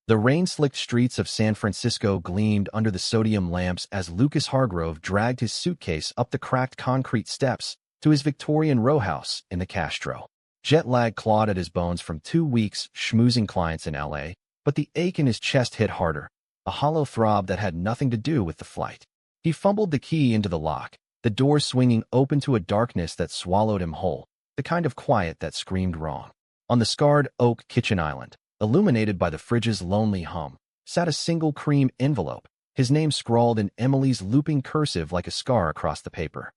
The rain-slicked streets of San Francisco gleamed under the sodium lamps as Lucas Hargrove dragged his suitcase up the cracked concrete steps to his Victorian row house in the Castro. Jet lag clawed at his bones from 2 weeks schmoozing clients in LA, but the ache in his chest hit harder, a hollow throb that had nothing to do with the flight. He fumbled the key into the lock, the door swinging open to a darkness that swallowed him whole, the kind of quiet that screamed wrong. On the scarred oak kitchen island, illuminated by the fridge's lonely hum, sat a single cream envelope, his name scrawled in Emily's looping cursive like a scar across the paper.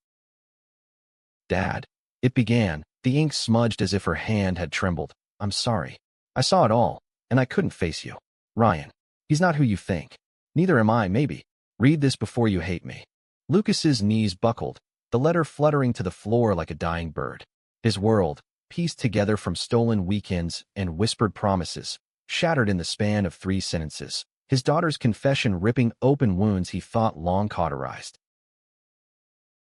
"Dad," it began, the ink smudged as if her hand had trembled. "I'm sorry. I saw it all, and I couldn't face you. Ryan. He's not who you think. Neither am I, maybe. Read this before you hate me." Lucas's knees buckled, the letter fluttering to the floor like a dying bird. His world, pieced together from stolen weekends and whispered promises, shattered in the span of 3 sentences, his daughter's confession ripping open wounds he thought long cauterized.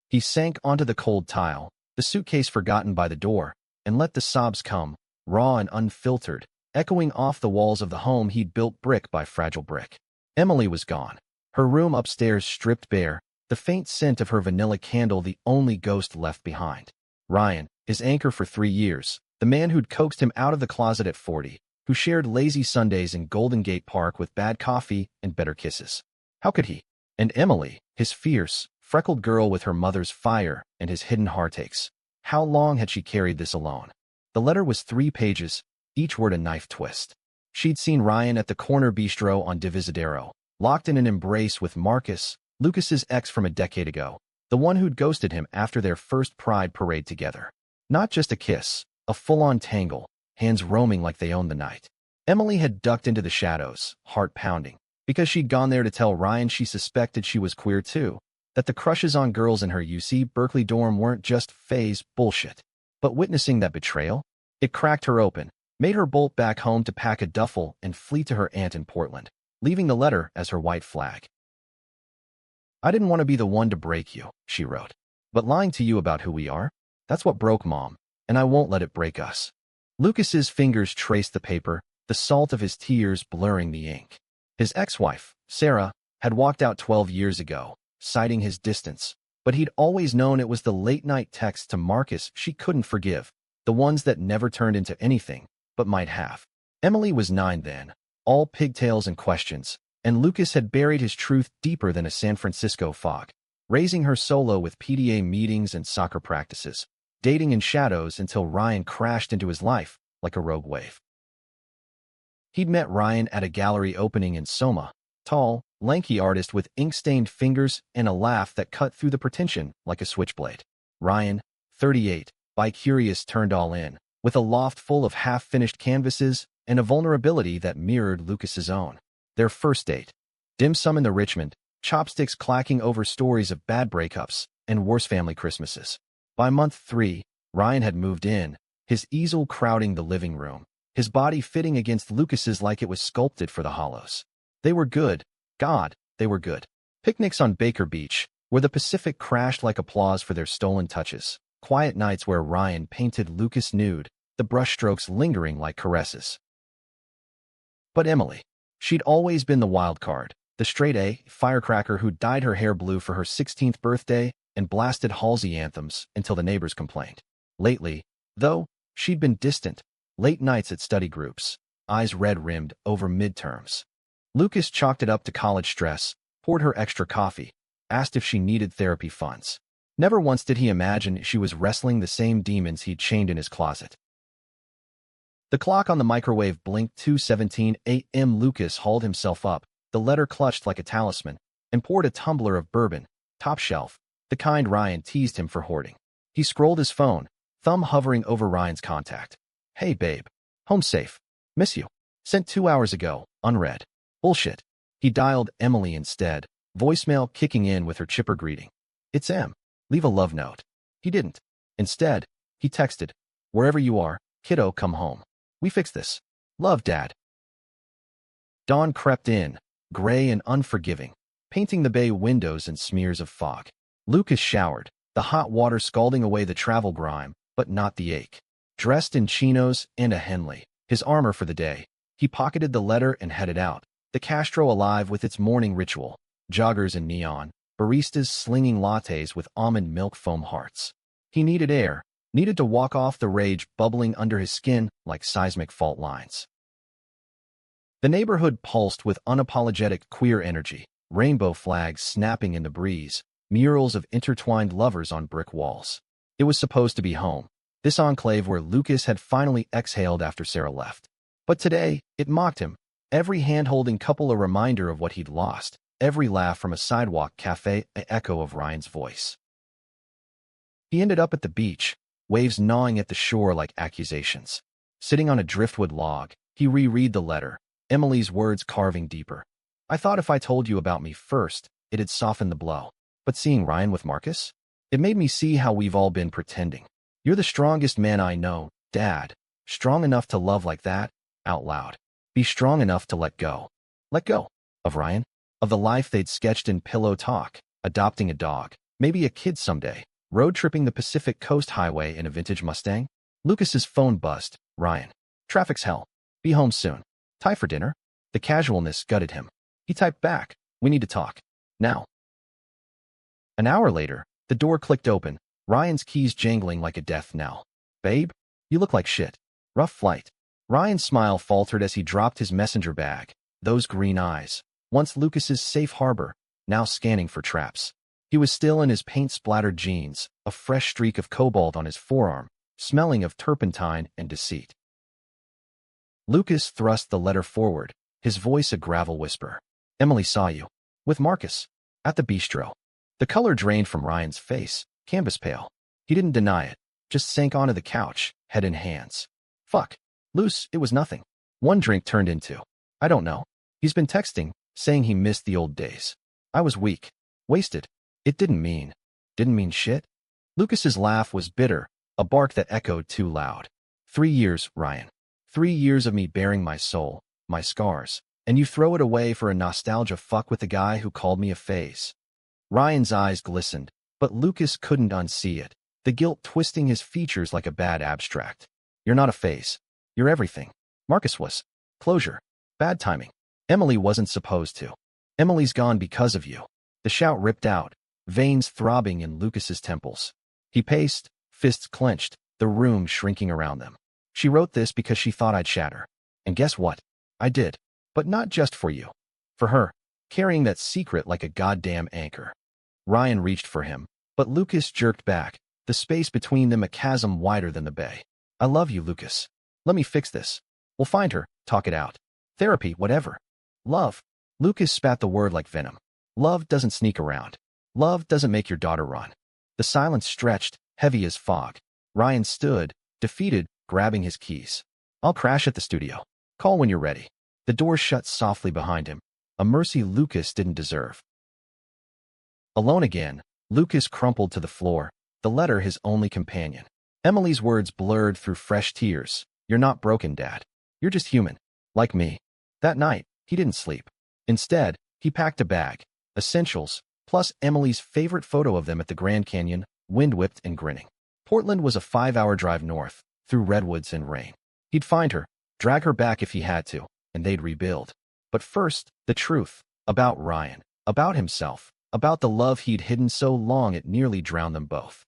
He sank onto the cold tile, the suitcase forgotten by the door, and let the sobs come, raw and unfiltered, echoing off the walls of the home he'd built brick by fragile brick. Emily was gone. Her room upstairs stripped bare, the faint scent of her vanilla candle the only ghost left behind. Ryan, his anchor for 3 years, the man who'd coaxed him out of the closet at 40, who shared lazy Sundays in Golden Gate Park with bad coffee and better kisses. How could he? And Emily, his fierce, freckled girl with her mother's fire and his hidden heartaches. How long had she carried this alone? The letter was 3 pages, each word a knife twist. She'd seen Ryan at the corner bistro on Divisadero, locked in an embrace with Marcus, Lucas's ex from a decade ago, the one who'd ghosted him after their first Pride parade together. Not just a kiss, a full-on tangle, hands roaming like they owned the night. Emily had ducked into the shadows, heart pounding, because she'd gone there to tell Ryan she suspected she was queer too, that the crushes on girls in her UC Berkeley dorm weren't just phase bullshit. But witnessing that betrayal, it cracked her open, made her bolt back home to pack a duffel and flee to her aunt in Portland, leaving the letter as her white flag. "I didn't want to be the one to break you," she wrote. "But lying to you about who we are, that's what broke Mom, and I won't let it break us." Lucas's fingers traced the paper, the salt of his tears blurring the ink. His ex-wife, Sarah, had walked out 12 years ago, citing his distance, but he'd always known it was the late-night texts to Marcus she couldn't forgive, the ones that never turned into anything, but might have. Emily was 9 then, all pigtails and questions, and Lucas had buried his truth deeper than a San Francisco fog, raising her solo with PTA meetings and soccer practices, dating in shadows until Ryan crashed into his life like a rogue wave. He'd met Ryan at a gallery opening in Soma, tall, lanky artist with ink-stained fingers and a laugh that cut through the pretension like a switchblade. Ryan, 38, bi-curious turned all in, with a loft full of half-finished canvases and a vulnerability that mirrored Lucas's own. Their first date. Dim sum in the Richmond, chopsticks clacking over stories of bad breakups and worse family Christmases. By month 3, Ryan had moved in, his easel crowding the living room, his body fitting against Lucas's like it was sculpted for the hollows. They were good. God, they were good. Picnics on Baker Beach, where the Pacific crashed like applause for their stolen touches. Quiet nights where Ryan painted Lucas nude, the brushstrokes lingering like caresses. But Emily. She'd always been the wild card, the straight-A firecracker who dyed her hair blue for her 16th birthday and blasted Halsey anthems until the neighbors complained. Lately, though, she'd been distant, late nights at study groups, eyes red-rimmed over midterms. Lucas chalked it up to college stress, poured her extra coffee, asked if she needed therapy funds. Never once did he imagine she was wrestling the same demons he'd chained in his closet. The clock on the microwave blinked 2:17 a.m. Lucas hauled himself up, the letter clutched like a talisman, and poured a tumbler of bourbon, top shelf, the kind Ryan teased him for hoarding. He scrolled his phone, thumb hovering over Ryan's contact. "Hey babe. Home safe. Miss you. Sent 2 hours ago, unread. Bullshit." He dialed Emily instead, voicemail kicking in with her chipper greeting. "It's Em. Leave a love note." He didn't. Instead, he texted, "Wherever you are, kiddo, come home. We fixed this. Love, Dad." Dawn crept in, gray and unforgiving, painting the bay windows in smears of fog. Lucas showered, the hot water scalding away the travel grime, but not the ache. Dressed in chinos and a Henley, his armor for the day, He pocketed the letter and headed out, the Castro alive with its morning ritual, joggers in neon, baristas slinging lattes with almond milk foam hearts. He needed air, needed to walk off the rage bubbling under his skin like seismic fault lines. The neighborhood pulsed with unapologetic queer energy, rainbow flags snapping in the breeze, murals of intertwined lovers on brick walls. It was supposed to be home, this enclave where Lucas had finally exhaled after Sarah left. But today, it mocked him, every hand-holding couple a reminder of what he'd lost, every laugh from a sidewalk cafe an echo of Ryan's voice. He ended up at the beach, waves gnawing at the shore like accusations. Sitting on a driftwood log, he reread the letter, Emily's words carving deeper. I thought if I told you about me first, it'd soften the blow. But seeing Ryan with Marcus? It made me see how we've all been pretending. You're the strongest man I know, Dad. Strong enough to love like that, out loud. Be strong enough to let go. Let go. Of Ryan? Of the life they'd sketched in pillow talk, adopting a dog, maybe a kid someday, road-tripping the Pacific Coast Highway in a vintage Mustang? Lucas's phone buzzed. Ryan. Traffic's hell. Be home soon. Time for dinner? The casualness gutted him. He typed back. We need to talk. Now. An hour later, the door clicked open, Ryan's keys jangling like a death knell. Babe? You look like shit. Rough flight. Ryan's smile faltered as he dropped his messenger bag. Those green eyes, once Lucas's safe harbor, now scanning for traps. He was still in his paint-splattered jeans, a fresh streak of cobalt on his forearm, smelling of turpentine and deceit. Lucas thrust the letter forward, his voice a gravel whisper. Emily saw you. With Marcus. At the bistro. The color drained from Ryan's face, canvas pale. He didn't deny it, just sank onto the couch, head in hands. Fuck. Luce, it was nothing. One drink turned into. I don't know. He's been texting, saying he missed the old days. I was weak. Wasted. It didn't mean shit. Lucas's laugh was bitter, a bark that echoed too loud. 3 years, Ryan. 3 years of me bearing my soul, my scars, and you throw it away for a nostalgia fuck with the guy who called me a phase. Ryan's eyes glistened, but Lucas couldn't unsee it, the guilt twisting his features like a bad abstract. You're not a phase. You're everything. Marcus was. Closure. Bad timing. Emily wasn't supposed to. Emily's gone because of you. The shout ripped out, veins throbbing in Lucas's temples. He paced, fists clenched, the room shrinking around them. She wrote this because she thought I'd shatter. And guess what? I did. But not just for you. For her, carrying that secret like a goddamn anchor. Ryan reached for him, but Lucas jerked back, the space between them a chasm wider than the bay. I love you, Lucas. Let me fix this. We'll find her, talk it out. Therapy, whatever. Love. Lucas spat the word like venom. Love doesn't sneak around. Love doesn't make your daughter run. The silence stretched, heavy as fog. Ryan stood, defeated, grabbing his keys. I'll crash at the studio. Call when you're ready. The door shut softly behind him, a mercy Lucas didn't deserve. Alone again, Lucas crumpled to the floor, the letter his only companion. Emily's words blurred through fresh tears. You're not broken, Dad. You're just human. Like me. That night, he didn't sleep. Instead, he packed a bag, essentials, plus Emily's favorite photo of them at the Grand Canyon, wind-whipped and grinning. Portland was a 5-hour drive north, through redwoods and rain. He'd find her, drag her back if he had to, and they'd rebuild. But first, the truth. About Ryan. About himself. About the love he'd hidden so long it nearly drowned them both.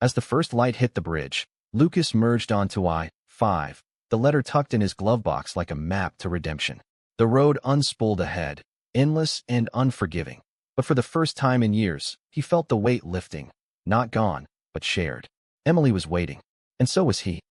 As the first light hit the bridge, Lucas merged onto I-5, the letter tucked in his glove box like a map to redemption. The road unspooled ahead, endless and unforgiving. But for the first time in years, he felt the weight lifting. Not gone, but shared. Emily was waiting. And so was he.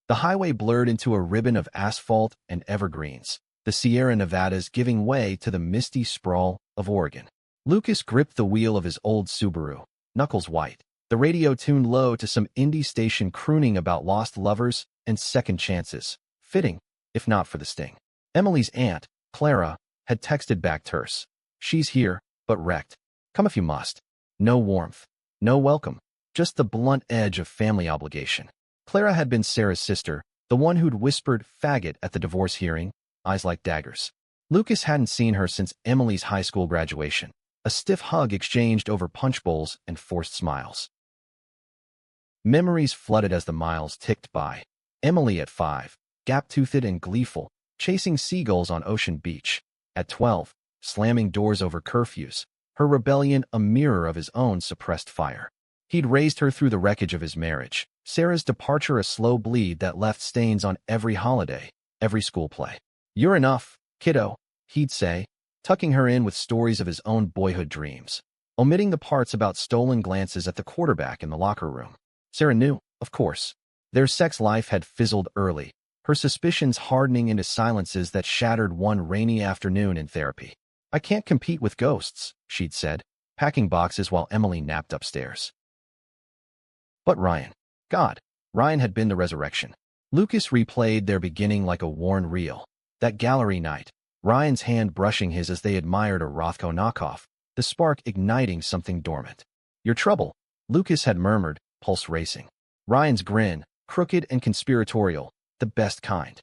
The highway blurred into a ribbon of asphalt and evergreens, the Sierra Nevadas giving way to the misty sprawl of Oregon. Lucas gripped the wheel of his old Subaru, knuckles white, the radio tuned low to some indie station crooning about lost lovers and second chances, fitting, if not for the sting. Emily's aunt, Clara, had texted back terse. She's here, but wrecked. Come if you must. No warmth. No welcome. Just the blunt edge of family obligation. Clara had been Sarah's sister, the one who'd whispered faggot at the divorce hearing, eyes like daggers. Lucas hadn't seen her since Emily's high school graduation, a stiff hug exchanged over punch bowls and forced smiles. Memories flooded as the miles ticked by. Emily at 5, gap-toothed and gleeful, chasing seagulls on Ocean Beach. At 12, slamming doors over curfews, her rebellion a mirror of his own suppressed fire. He'd raised her through the wreckage of his marriage, Sarah's departure a slow bleed that left stains on every holiday, every school play. "You're enough, kiddo," he'd say, tucking her in with stories of his own boyhood dreams, omitting the parts about stolen glances at the quarterback in the locker room. Sarah knew, of course. Their sex life had fizzled early, her suspicions hardening into silences that shattered one rainy afternoon in therapy. "I can't compete with ghosts," she'd said, packing boxes while Emily napped upstairs. But Ryan. God, Ryan had been the resurrection. Lucas replayed their beginning like a worn reel. That gallery night, Ryan's hand brushing his as they admired a Rothko knockoff, the spark igniting something dormant. "Your trouble," Lucas had murmured, pulse racing. Ryan's grin, crooked and conspiratorial, the best kind.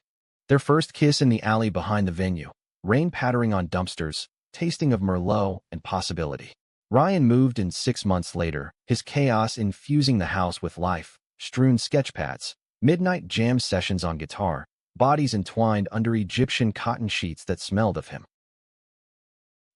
Their first kiss in the alley behind the venue, rain pattering on dumpsters, tasting of Merlot and possibility. Ryan moved in 6 months later, his chaos infusing the house with life, strewn sketchpads, midnight jam sessions on guitar, bodies entwined under Egyptian cotton sheets that smelled of him.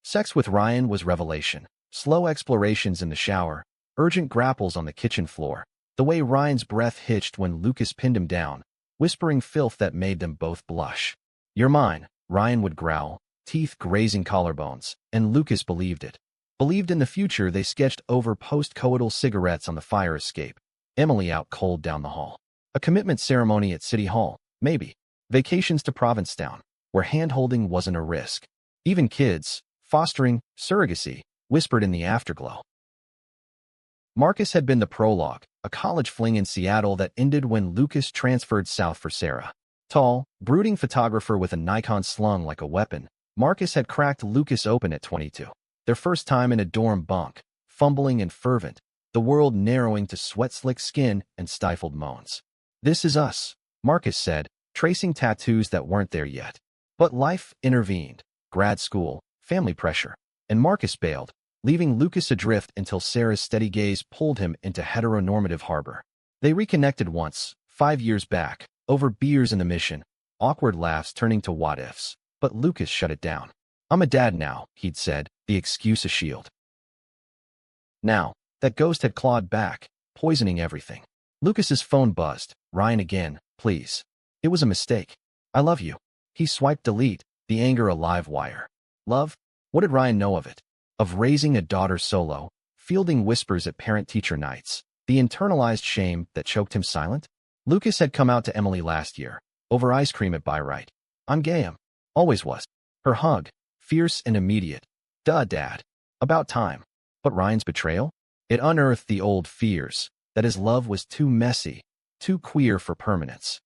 Sex with Ryan was revelation. Slow explorations in the shower, urgent grapples on the kitchen floor, the way Ryan's breath hitched when Lucas pinned him down, whispering filth that made them both blush. "You're mine," Ryan would growl, teeth grazing collarbones, and Lucas believed it. Believed in the future they sketched over post-coital cigarettes on the fire escape. Emily out cold down the hall. A commitment ceremony at City Hall, maybe. Vacations to Provincetown, where hand-holding wasn't a risk. Even kids, fostering, surrogacy, whispered in the afterglow. Marcus had been the prologue, a college fling in Seattle that ended when Lucas transferred south for Sarah. Tall, brooding photographer with a Nikon slung like a weapon, Marcus had cracked Lucas open at 22. Their first time in a dorm bunk, fumbling and fervent, the world narrowing to sweat-slick skin and stifled moans. "This is us," Marcus said, tracing tattoos that weren't there yet. But life intervened. Grad school, family pressure, and Marcus bailed, leaving Lucas adrift until Sarah's steady gaze pulled him into heteronormative harbor. They reconnected once, 5 years back, over beers in the Mission, awkward laughs turning to what-ifs, but Lucas shut it down. "I'm a dad now," he'd said, the excuse a shield. Now, that ghost had clawed back, poisoning everything. Lucas's phone buzzed. "Ryan again, please. It was a mistake. I love you." He swiped delete, the anger a live wire. Love? What did Ryan know of it? Of raising a daughter solo, fielding whispers at parent-teacher nights, the internalized shame that choked him silent? Lucas had come out to Emily last year, over ice cream at Byright. "I'm gay. Always was." Her hug, fierce and immediate. "Duh, Dad. About time." But Ryan's betrayal? It unearthed the old fears, that his love was too messy, too queer for permanence.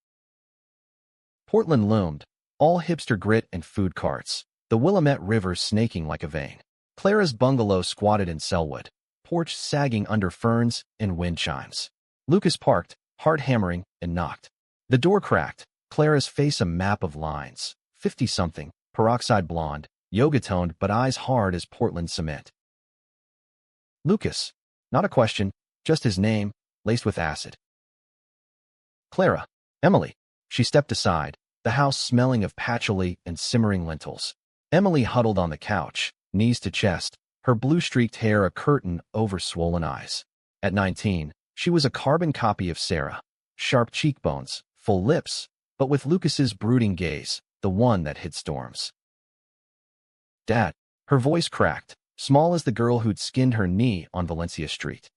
Portland loomed, all hipster grit and food carts, the Willamette River snaking like a vein. Clara's bungalow squatted in Selwood, porch sagging under ferns and wind chimes. Lucas parked, heart hammering, and knocked. The door cracked, Clara's face a map of lines, 50-something, peroxide blonde, yoga-toned but eyes hard as Portland cement. Lucas. Not a question, just his name, laced with acid. "Clara." "Emily." She stepped aside, the house smelling of patchouli and simmering lentils. Emily huddled on the couch, knees to chest, her blue-streaked hair a curtain over swollen eyes. At 19, she was a carbon copy of Sarah. Sharp cheekbones, full lips, but with Lucas's brooding gaze, the one that hid storms. "Dad." Her voice cracked, small as the girl who'd skinned her knee on Valencia Street.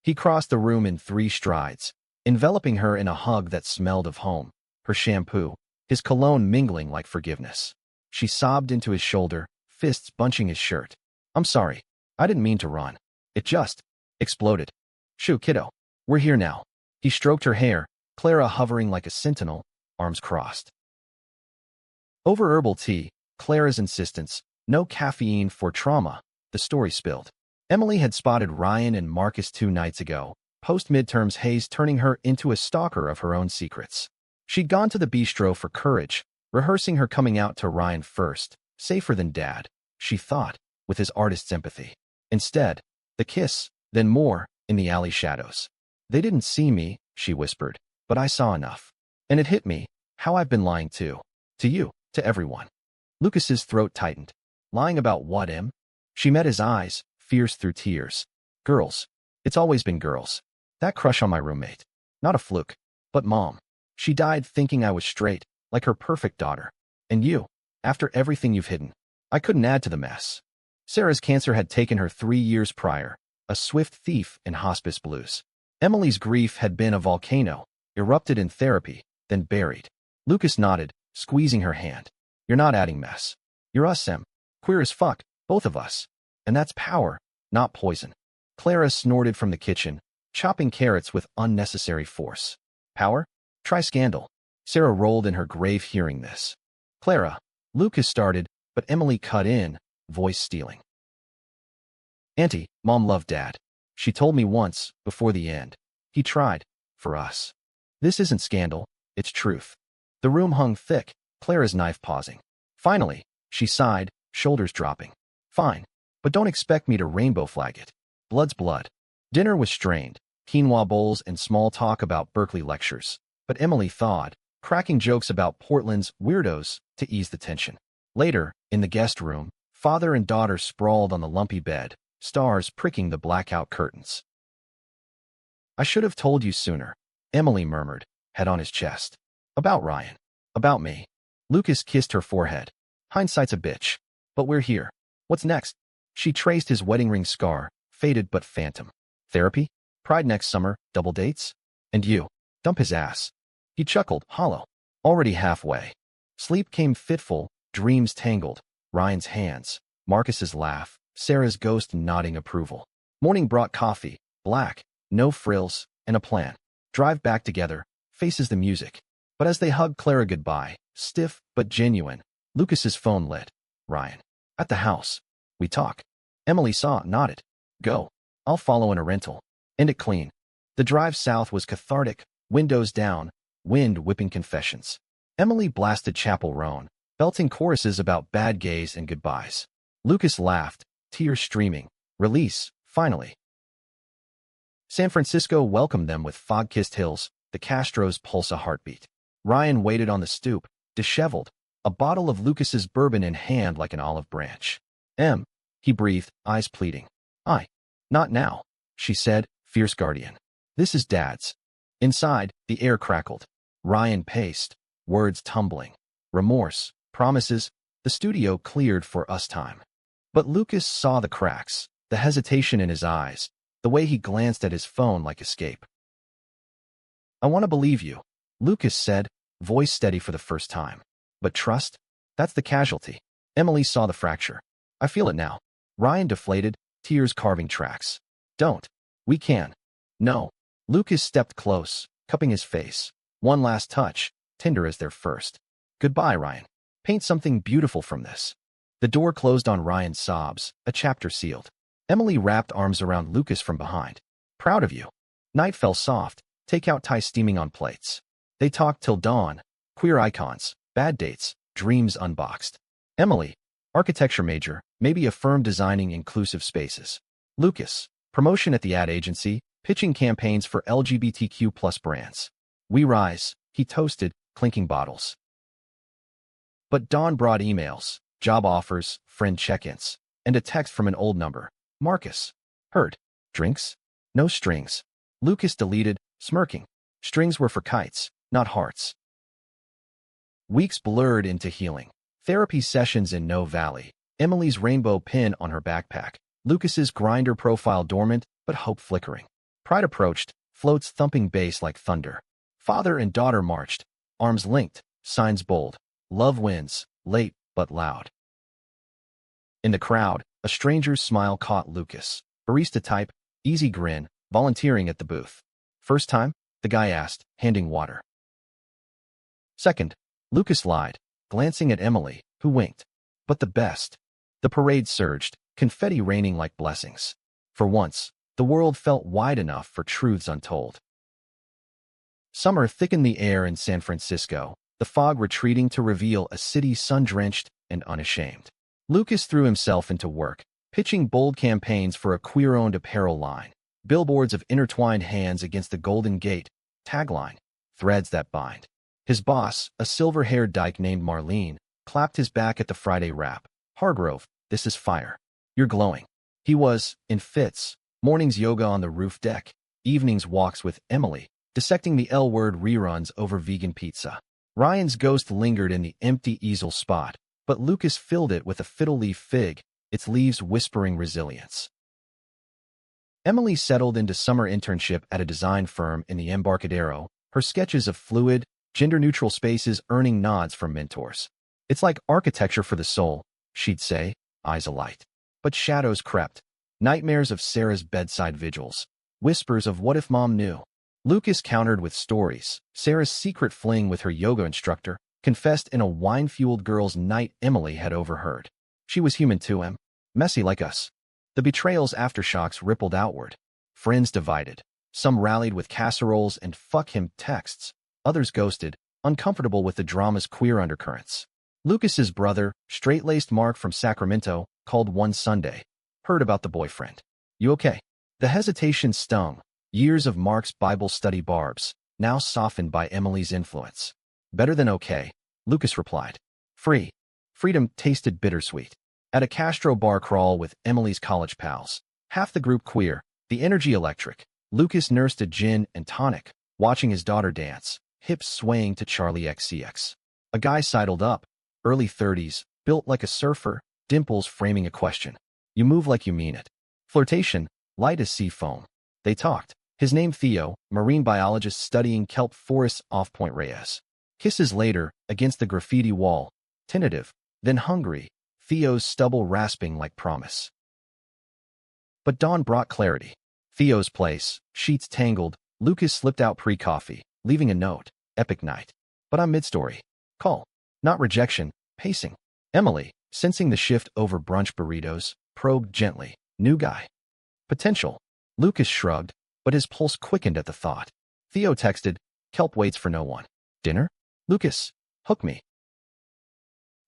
He crossed the room in 3 strides, enveloping her in a hug that smelled of home, her shampoo, his cologne mingling like forgiveness. She sobbed into his shoulder, fists bunching his shirt. "I'm sorry. I didn't mean to run. It just exploded." "Shoo, kiddo. We're here now." He stroked her hair, Clara hovering like a sentinel, arms crossed. Over herbal tea, Clara's insistence, no caffeine for trauma, the story spilled. Emily had spotted Ryan and Marcus 2 nights ago, post-midterms haze turning her into a stalker of her own secrets. She'd gone to the bistro for courage, rehearsing her coming out to Ryan first, safer than Dad, she thought, with his artist's empathy. Instead, the kiss, then more, in the alley shadows. "They didn't see me," she whispered, "but I saw enough." And it hit me, how I've been lying too. To you, to everyone. Lucas's throat tightened. Lying about what, Em? She met his eyes, fierce through tears. Girls. It's always been girls. That crush on my roommate. Not a fluke. But Mom. She died thinking I was straight, like her perfect daughter. And you, after everything you've hidden. I couldn't add to the mess. Sarah's cancer had taken her 3 years prior, a swift thief in hospice blues. Emily's grief had been a volcano, erupted in therapy, then buried. Lucas nodded, squeezing her hand. You're not adding mess. You're us, Em. Queer as fuck, both of us. And that's power, not poison. Clara snorted from the kitchen, chopping carrots with unnecessary force. Power? Try scandal. Sarah rolled in her grave hearing this. Clara, Lucas started, but Emily cut in, voice stealing. Auntie, Mom loved Dad. She told me once, before the end. He tried, for us. This isn't scandal, it's truth. The room hung thick, Clara's knife pausing. Finally, she sighed, shoulders dropping. Fine, but don't expect me to rainbow flag it. Blood's blood. Dinner was strained, quinoa bowls and small talk about Berkeley lectures. But Emily thawed, cracking jokes about Portland's weirdos to ease the tension. Later, in the guest room, father and daughter sprawled on the lumpy bed, stars pricking the blackout curtains. I should have told you sooner, Emily murmured, head on his chest. About Ryan. About me. Lucas kissed her forehead. Hindsight's a bitch. But we're here. What's next? She traced his wedding ring scar, faded but phantom. Therapy? Pride next summer, double dates? And you. Dump his ass. He chuckled, hollow. Already halfway. Sleep came fitful, dreams tangled. Ryan's hands. Marcus's laugh. Sarah's ghost nodding approval. Morning brought coffee, black, no frills, and a plan. Drive back together, faces the music. But as they hugged Clara goodbye, stiff but genuine, Lucas's phone lit. Ryan. At the house. We talk. Emily saw, nodded. Go. I'll follow in a rental. End it clean. The drive south was cathartic, windows down, wind whipping confessions. Emily blasted Chapel Roan, belting choruses about bad gays and goodbyes. Lucas laughed, tears streaming. Release, finally. San Francisco welcomed them with fog-kissed hills, the Castros' pulse a heartbeat. Ryan waited on the stoop, disheveled, a bottle of Lucas's bourbon in hand like an olive branch. Em, he breathed, eyes pleading. Not now, she said, fierce guardian. This is Dad's. Inside, the air crackled. Ryan paced, words tumbling. Remorse, promises, the studio cleared for us time. But Lucas saw the cracks, the hesitation in his eyes, the way he glanced at his phone like escape. I want to believe you, Lucas said, voice steady for the first time. But trust? That's the casualty. Emily saw the fracture. I feel it now. Ryan deflated, tears carving tracks. Don't. We can. No. Lucas stepped close, cupping his face. One last touch, tender as their first. Goodbye, Ryan. Paint something beautiful from this. The door closed on Ryan's sobs, a chapter sealed. Emily wrapped arms around Lucas from behind. Proud of you. Night fell soft, takeout Thai steaming on plates. They talked till dawn, queer icons, bad dates, dreams unboxed. Emily, architecture major, maybe a firm designing inclusive spaces. Lucas, promotion at the ad agency, pitching campaigns for LGBTQ plus brands. We rise, he toasted, clinking bottles. But dawn brought emails, job offers, friend check-ins, and a text from an old number. Marcus. Heard. Drinks? No strings. Lucas deleted, smirking. Strings were for kites, not hearts. Weeks blurred into healing. Therapy sessions in No Valley. Emily's rainbow pin on her backpack. Lucas's Grindr profile dormant, but hope flickering. Pride approached, floats thumping bass like thunder. Father and daughter marched, arms linked, signs bold. Love wins, late but loud. In the crowd, a stranger's smile caught Lucas. Barista type, easy grin, volunteering at the booth. First time? The guy asked, handing water. Second, Lucas lied, glancing at Emily, who winked. But the best. The parade surged, confetti raining like blessings. For once, the world felt wide enough for truths untold. Summer thickened the air in San Francisco, the fog retreating to reveal a city sun-drenched and unashamed. Lucas threw himself into work, pitching bold campaigns for a queer-owned apparel line, billboards of intertwined hands against the Golden Gate, tagline, threads that bind. His boss, a silver-haired dyke named Marlene, clapped his back at the Friday wrap. "Hargrove, this is fire. You're glowing." He was, in fits. Mornings yoga on the roof deck, evenings walks with Emily, dissecting the L-word reruns over vegan pizza. Ryan's ghost lingered in the empty easel spot, but Lucas filled it with a fiddle-leaf fig, its leaves whispering resilience. Emily settled into summer internship at a design firm in the Embarcadero, her sketches of fluid, gender-neutral spaces earning nods from mentors. "It's like architecture for the soul," she'd say, eyes alight. But shadows crept. Nightmares of Sarah's bedside vigils. Whispers of what if mom knew. Lucas countered with stories. Sarah's secret fling with her yoga instructor, confessed in a wine-fueled girls' night Emily had overheard. She was human too, messy like us. The betrayal's aftershocks rippled outward. Friends divided. Some rallied with casseroles and "fuck him" texts. Others ghosted, uncomfortable with the drama's queer undercurrents. Lucas's brother, straight-laced Mark from Sacramento, called one Sunday. "Heard about the boyfriend. You okay?" The hesitation stung. Years of Mark's Bible study barbs, now softened by Emily's influence. "Better than okay," Lucas replied. Free. Freedom tasted bittersweet. At a Castro bar crawl with Emily's college pals, half the group queer, the energy electric, Lucas nursed a gin and tonic, watching his daughter dance, hips swaying to Charlie XCX. A guy sidled up, early 30s, built like a surfer, dimples framing a question. "You move like you mean it." Flirtation, light as sea foam. They talked. His name Theo, marine biologist studying kelp forests off Point Reyes. Kisses later, against the graffiti wall. Tentative, then hungry, Theo's stubble rasping like promise. But dawn brought clarity. Theo's place, sheets tangled, Lucas slipped out pre-coffee, leaving a note. "Epic night. But I'm mid-story. Call." Not rejection, pacing. Emily, sensing the shift over brunch burritos, probed gently. "New guy." "Potential." Lucas shrugged, but his pulse quickened at the thought. Theo texted, "Kelp waits for no one." "Dinner?" "Lucas, hook me."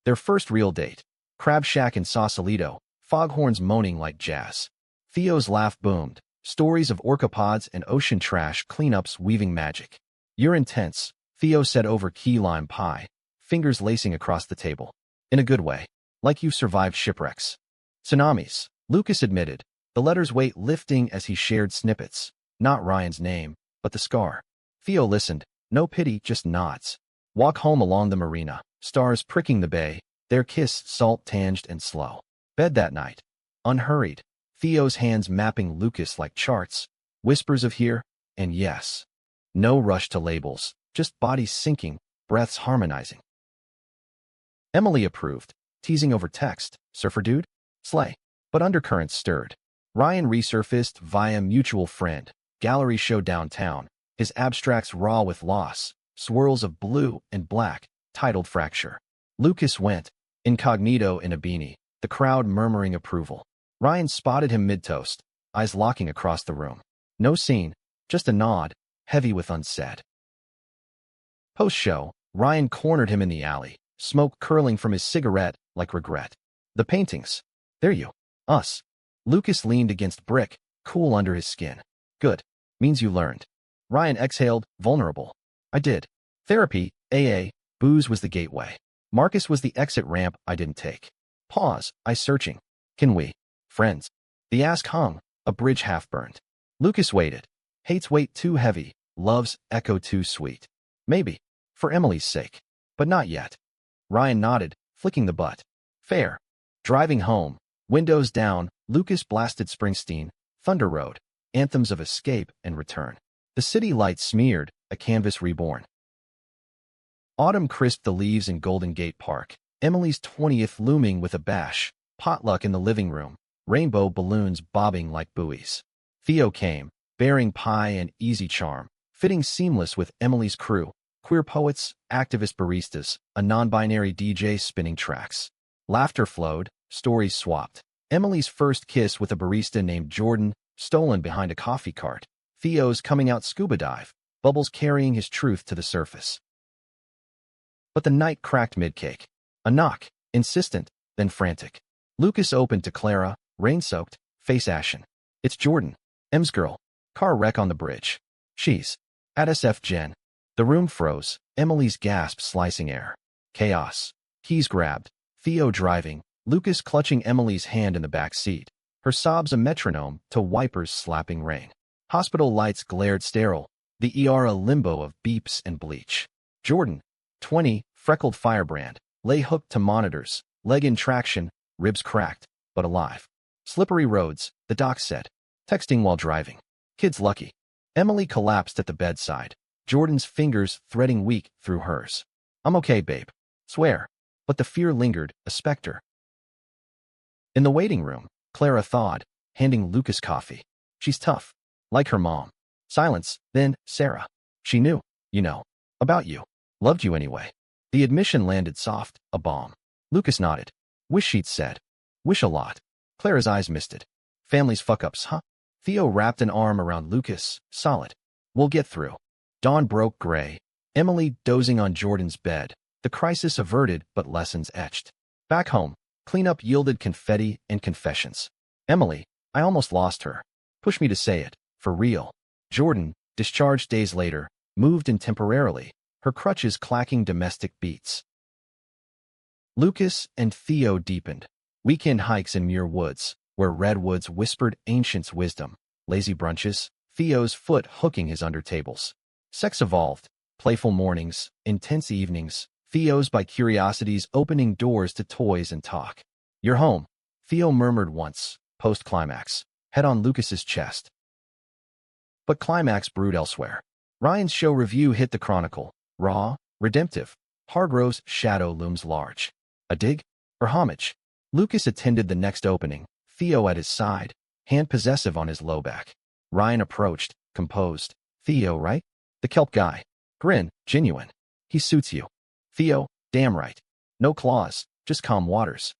Their first real date. Crab Shack in Sausalito, foghorns moaning like jazz. Theo's laugh boomed, stories of orcapods and ocean trash cleanups weaving magic. "You're intense," Theo said over key lime pie, fingers lacing across the table. "In a good way. Like you've survived shipwrecks." "Tsunamis," Lucas admitted, the letter's weight lifting as he shared snippets. Not Ryan's name, but the scar. Theo listened, no pity, just nods. Walk home along the marina, stars pricking the bay, their kiss salt-tinged and slow. Bed that night. Unhurried. Theo's hands mapping Lucas like charts, whispers of here and yes. No rush to labels, just bodies syncing, breaths harmonizing. Emily approved, teasing over text. "Surfer dude? Slay." But undercurrents stirred. Ryan resurfaced via mutual friend. Gallery show downtown, his abstracts raw with loss, swirls of blue and black, titled Fracture. Lucas went, incognito in a beanie, the crowd murmuring approval. Ryan spotted him mid-toast, eyes locking across the room. No scene, just a nod, heavy with unsaid. Post-show, Ryan cornered him in the alley, smoke curling from his cigarette like regret. "The paintings. They're you. Us." Lucas leaned against brick, cool under his skin. "Good. Means you learned." Ryan exhaled, vulnerable. "I did. Therapy, AA, booze was the gateway. Marcus was the exit ramp I didn't take." Pause, eyes searching. "Can we? Friends?" The ask hung, a bridge half-burned. Lucas waited. Hate's weight too heavy, love's echo too sweet. "Maybe. For Emily's sake. But not yet." Ryan nodded, flicking the butt. "Fair." Driving home, windows down, Lucas blasted Springsteen, Thunder Road, anthems of escape and return. The city lights smeared, a canvas reborn. Autumn crisped the leaves in Golden Gate Park, Emily's 20th looming with a bash, potluck in the living room, rainbow balloons bobbing like buoys. Theo came, bearing pie and easy charm, fitting seamless with Emily's crew, queer poets, activist baristas, a non-binary DJ spinning tracks. Laughter flowed, stories swapped. Emily's first kiss with a barista named Jordan, stolen behind a coffee cart. Theo's coming out scuba dive, bubbles carrying his truth to the surface. But the night cracked mid-cake. A knock, insistent, then frantic. Lucas opened to Clara, rain-soaked, face ashen. "It's Jordan, M's girl. Car wreck on the bridge. She's at SF Gen." The room froze, Emily's gasp slicing air. Chaos. Keys grabbed. Theo driving, Lucas clutching Emily's hand in the back seat. Her sobs a metronome to wipers slapping rain. Hospital lights glared sterile, the ER a limbo of beeps and bleach. Jordan, 20, freckled firebrand, lay hooked to monitors, leg in traction, ribs cracked, but alive. Slippery roads, the doc said. Texting while driving. Kid's lucky. Emily collapsed at the bedside, Jordan's fingers threading weak through hers. I'm okay, babe. Swear. But the fear lingered, a specter. In the waiting room, Clara thawed, handing Lucas coffee. She's tough. Like her mom. Silence, then, Sarah. She knew, you know, about you. Loved you anyway. The admission landed soft, a bomb. Lucas nodded. Wish she'd said. Wish a lot. Clara's eyes misted. Family's fuck-ups, huh? Theo wrapped an arm around Lucas, solid. We'll get through. Dawn broke gray. Emily dozing on Jordan's bed. The crisis averted but lessons etched. Back home, cleanup yielded confetti and confessions. Emily, I almost lost her. Push me to say it, for real. Jordan, discharged days later, moved in temporarily, her crutches clacking domestic beats. Lucas and Theo deepened. Weekend hikes in Muir Woods, where redwoods whispered ancients' wisdom. Lazy brunches, Theo's foot hooking his undertables. Sex evolved. Playful mornings, intense evenings, Theo's by curiosities opening doors to toys and talk. You're home, Theo murmured once, post-climax, head on Lucas's chest. But climax brewed elsewhere. Ryan's show review hit the Chronicle. Raw, redemptive. Hargrove's shadow looms large. A dig? Or homage? Lucas attended the next opening, Theo at his side, hand possessive on his low back. Ryan approached, composed. Theo, right? The kelp guy. Grin, genuine. He suits you. Theo, damn right. No claws, just calm waters.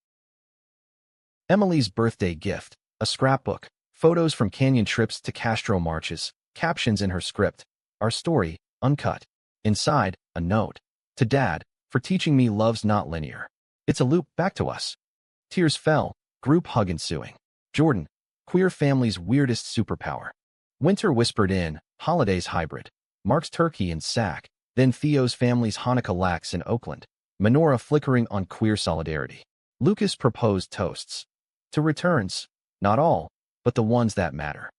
Emily's birthday gift, a scrapbook, photos from canyon trips to Castro marches, captions in her script. Our story, uncut. Inside, a note. To Dad, for teaching me love's not linear. It's a loop back to us. Tears fell, group hug ensuing. Jordan, queer family's weirdest superpower. Winter whispered in, holidays hybrid. Mark's turkey and sack, then Theo's family's Hanukkah lax in Oakland. Menorah flickering on queer solidarity. Lucas proposed toasts. To returns, not all, but the ones that matter.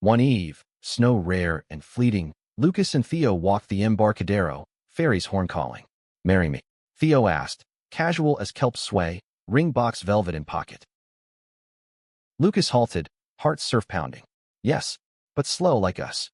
One eve, snow rare and fleeting, Lucas and Theo walked the Embarcadero, fairies horn calling. Marry me, Theo asked, casual as kelp sway, ring box velvet in pocket. Lucas halted, heart surf pounding. Yes, but slow like us.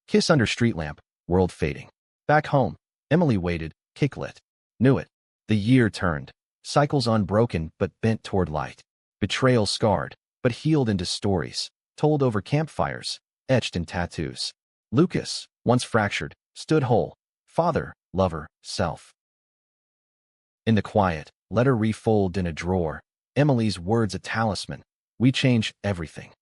Kiss under street lamp, world fading. Back home, Emily waited, cake lit. Knew it. The year turned. Cycles unbroken but bent toward light. Betrayal scarred, but healed into stories, told over campfires, etched in tattoos. Lucas, once fractured, stood whole. Father, lover, self. In the quiet, letter refolded in a drawer, Emily's words a talisman. We change everything.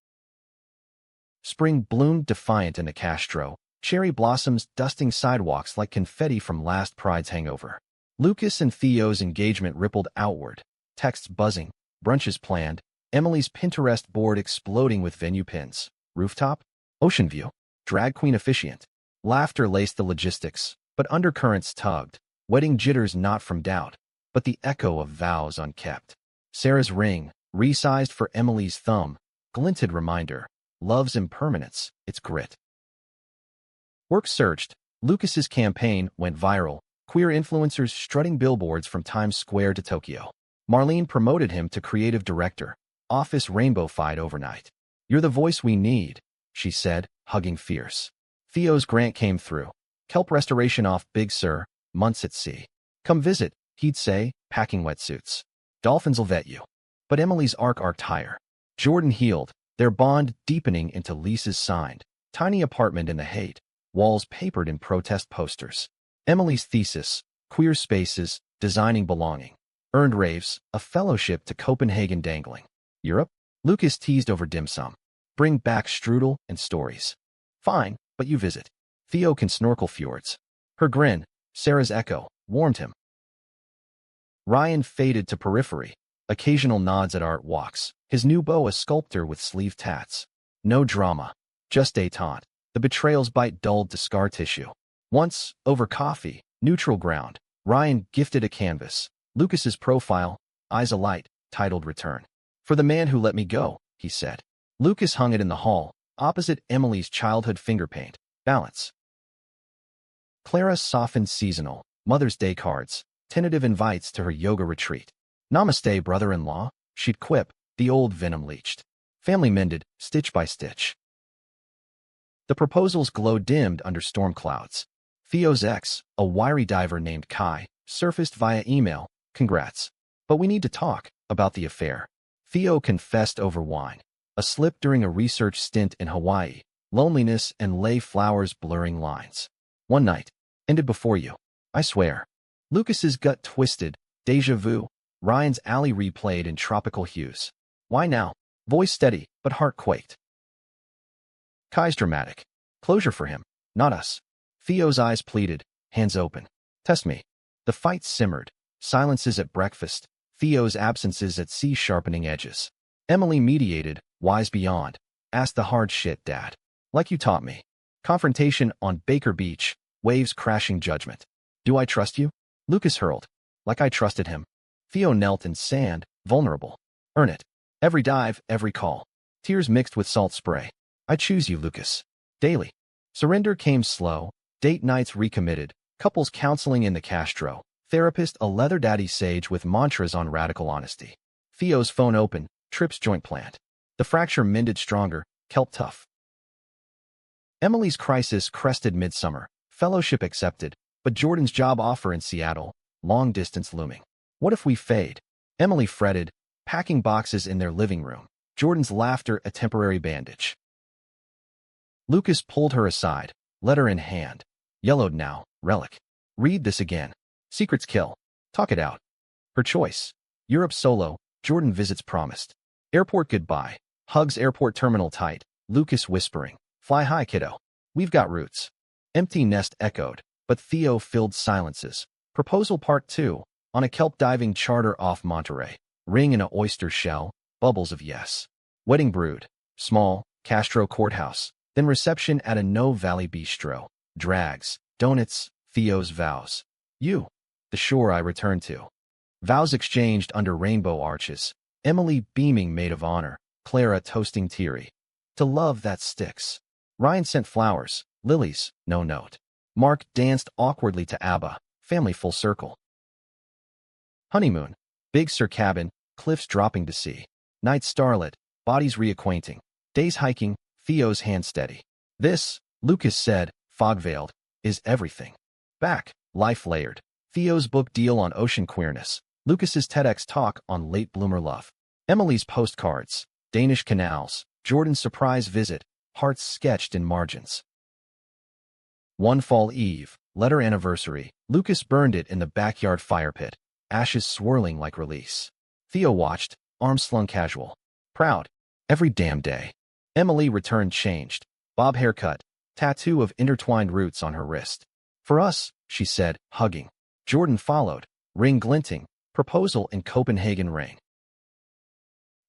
Spring bloomed defiant in the Castro, cherry blossoms dusting sidewalks like confetti from last Pride's hangover. Lucas and Theo's engagement rippled outward, texts buzzing, brunches planned, Emily's Pinterest board exploding with venue pins. Rooftop? Ocean view? Drag queen officiant. Laughter laced the logistics, but undercurrents tugged. Wedding jitters not from doubt, but the echo of vows unkept. Sarah's ring, resized for Emily's thumb, glinted reminder. Love's impermanence, its grit. Work surged. Lucas's campaign went viral. Queer influencers strutting billboards from Times Square to Tokyo. Marlene promoted him to creative director. Office rainbow-fied overnight. You're the voice we need, she said, hugging fierce. Theo's grant came through. Kelp restoration off Big Sur, months at sea. Come visit, he'd say, packing wetsuits. Dolphins'll vet you. But Emily's arc arced higher. Jordan healed, their bond deepening into leases signed. Tiny apartment in the hate. Walls papered in protest posters. Emily's thesis, queer spaces, designing belonging. Earned raves, a fellowship to Copenhagen dangling. Europe? Lucas teased over dim sum. Bring back strudel and stories. Fine, but you visit. Theo can snorkel fjords. Her grin, Sarah's echo, warmed him. Ryan faded to periphery. Occasional nods at art walks. His new beau a sculptor with sleeve tats. No drama. Just détente. The betrayal's bite dulled to scar tissue. Once, over coffee, neutral ground, Ryan gifted a canvas. Lucas's profile, eyes alight, titled Return. For the man who let me go, he said. Lucas hung it in the hall, opposite Emily's childhood finger paint. Balance. Clara softened seasonal, Mother's Day cards, tentative invites to her yoga retreat. Namaste, brother-in-law, she'd quip, the old venom leached. Family mended, stitch by stitch. The proposal's glow dimmed under storm clouds. Theo's ex, a wiry diver named Kai, surfaced via email. Congrats. But we need to talk about the affair. Theo confessed over wine. A slip during a research stint in Hawaii. Loneliness and lay flowers blurring lines. One night. Ended before you. I swear. Lucas's gut twisted. Deja vu. Ryan's alley replayed in tropical hues. Why now? Voice steady, but heart quaked. Kai's dramatic. Closure for him, not us. Theo's eyes pleaded, hands open. Test me. The fight simmered. Silences at breakfast. Theo's absences at sea sharpening edges. Emily mediated, wise beyond. Ask the hard shit, Dad. Like you taught me. Confrontation on Baker Beach. Waves crashing judgment. Do I trust you? Lucas hurled. Like I trusted him. Theo knelt in sand, vulnerable. Earn it. Every dive, every call. Tears mixed with salt spray. I choose you, Lucas. Daily. Surrender came slow. Date nights recommitted. Couples counseling in the Castro. Therapist a leather daddy sage with mantras on radical honesty. Theo's phone open. Trips joint plant. The fracture mended stronger. Kelp tough. Emily's crisis crested midsummer. Fellowship accepted. But Jordan's job offer in Seattle. Long distance looming. What if we fade? Emily fretted. Packing boxes in their living room. Jordan's laughter a temporary bandage. Lucas pulled her aside, letter in hand. Yellowed now, relic. Read this again. Secrets kill. Talk it out. Her choice. Europe solo, Jordan visits promised. Airport goodbye. Hugs airport terminal tight. Lucas whispering. Fly high, kiddo. We've got roots. Empty nest echoed, but Theo filled silences. Proposal part 2. On a kelp diving charter off Monterey. Ring in a oyster shell. Bubbles of yes. Wedding brood. Small. Castro courthouse. Then reception at a No Valley bistro. Drags. Donuts. Theo's vows. You. The shore I return to. Vows exchanged under rainbow arches. Emily beaming maid of honor. Clara toasting teary. To love that sticks. Ryan sent flowers. Lilies. No note. Mark danced awkwardly to ABBA. Family full circle. Honeymoon. Big Sur cabin. Cliffs dropping to sea. Night starlit. Bodies reacquainting. Days hiking. Theo's hand steady. This, Lucas said, fog-veiled, is everything. Back, life layered. Theo's book deal on ocean queerness. Lucas's TEDx talk on late bloomer love. Emily's postcards. Danish canals. Jordan's surprise visit. Hearts sketched in margins. One fall eve, letter anniversary. Lucas burned it in the backyard fire pit. Ashes swirling like release. Theo watched, arms slung casual. Proud. Every damn day. Emily returned changed. Bob haircut. Tattoo of intertwined roots on her wrist. For us, she said, hugging. Jordan followed. Ring glinting. Proposal in Copenhagen rang.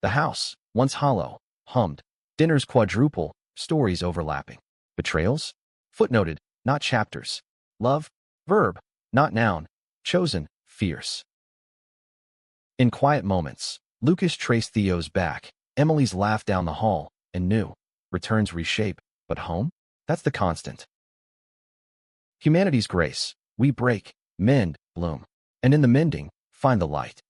The house, once hollow, hummed. Dinners quadruple. Stories overlapping. Betrayals? Footnoted, not chapters. Love? Verb, not noun. Chosen, fierce. In quiet moments, Lucas traced Theo's back. Emily's laugh down the hall, and knew. Returns reshape, but home? That's the constant. Humanity's grace. We break, mend, bloom. And in the mending, find the light.